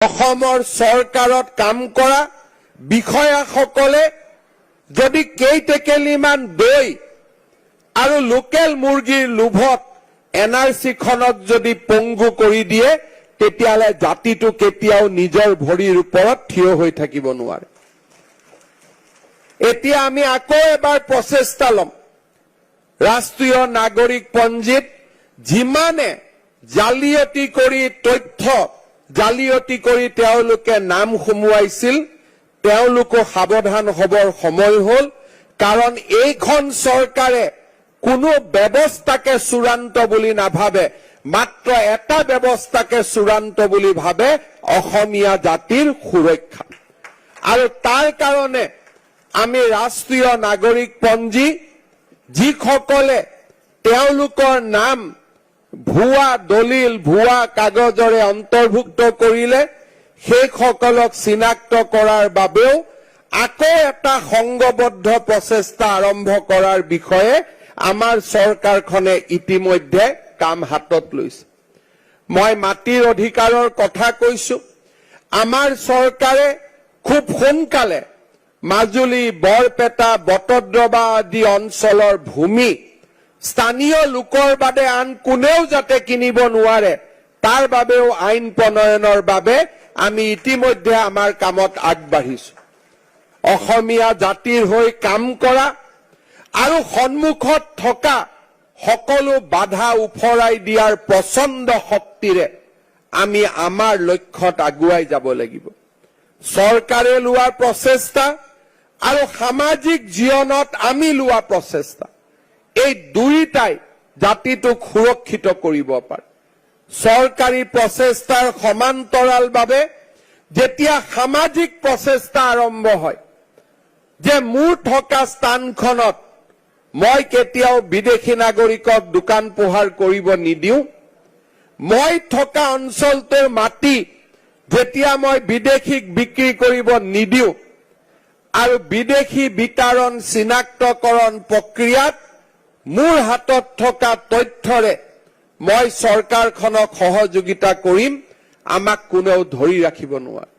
অসমৰ চৰকাৰত কাম কৰা বিষয়াসকলে যদি কেইটেকেলিমান দৈ আৰু লোকেল মুৰ্গীৰ লোভত এনআৰচিখনক যদি পংগু কৰি দিয়ে তেতিয়ালে জাতিটো কেতিয়াও নিজৰ ভৰিৰ ওপৰত থিয় হৈ থাকিব নোৱাৰে। এতিয়া আমি আকৌ এবাৰ প্ৰচেষ্টা লম ৰাষ্ট্ৰীয় নাগৰিক পঞ্জীত যিমানে জালিয়াতি কৰি তথ্য জালিয়াতি কৰি তেওঁলোকে নাম সুমুৱাইছিল তেওঁলোকো সাৱধান হবৰ সময় হ'ল, কাৰণ এইখন চৰকাৰে কোনো ব্যৱস্থাকে চূড়ান্ত বুলি নাভাবে, মাত্ৰ এটা ব্যৱস্থাকে চূড়ান্ত বুলি ভাবে, অসমীয়া জাতিৰ সুৰক্ষা। আৰু তাৰ কাৰণে আমি ৰাষ্ট্ৰীয় নাগৰিক পঞ্জী যিসকলে তেওঁলোকৰ নাম ভুৱা দলিল ভুৱা কাগজৰে অন্তৰ্ভুক্ত কৰিলে সেইসকলক চিনাক্ত কৰাৰ বাবেও আকৌ এটা সংঘবদ্ধ প্ৰচেষ্টা আৰম্ভ কৰাৰ বিষয়ে আমাৰ চৰকাৰখনে ইতিমধ্যে কাম হাতত লৈছে। মই মাটিৰ অধিকাৰৰ কথা কৈছো। আমাৰ চৰকাৰে খুব সোনকালে মাজুলী বৰপেটা বটদ্ৰৱা আদি অঞ্চলৰ ভূমি স্থানীয় লোকৰ বাদে আন কোনেও যাতে কিনিব নোৱাৰে তাৰ বাবেও আইন প্ৰণয়নৰ বাবে আমি ইতিমধ্যে আমাৰ কামত আগবাঢ়িছো। অসমীয়া জাতিৰ হৈ কাম কৰা আৰু সন্মুখত থকা সকলো বাধা উফৰাই দিয়াৰ প্ৰচণ্ড শক্তিৰে আমি আমাৰ লক্ষ্যত আগুৱাই যাব লাগিব। চৰকাৰে লোৱা প্ৰচেষ্টা আৰু সামাজিক জীৱনত আমি লোৱা প্ৰচেষ্টা এই দুইটাই জাতিটোক সুৰক্ষিত কৰিব পাৰে। চৰকাৰী প্ৰচেষ্টাৰ সমান্তৰালভাৱে যেতিয়া সামাজিক প্ৰচেষ্টা আৰম্ভ হয় যে মোৰ থকা স্থানখনত মই কেতিয়াও বিদেশী নাগৰিকক দোকান পোহাৰ কৰিব নিদিওঁ, মই থকা অঞ্চলটোৰ মাটি যেতিয়া মই বিদেশীক বিক্ৰী কৰিব নিদিওঁ আৰু বিদেশী বিতৰণ চিনাক্তকৰণ প্ৰক্ৰিয়াত মোৰ হাতত থকা তথ্যৰে মই চৰকাৰখনক সহযোগিতা কৰিম, আমাক কোনেও ধৰি ৰাখিব নোৱাৰে।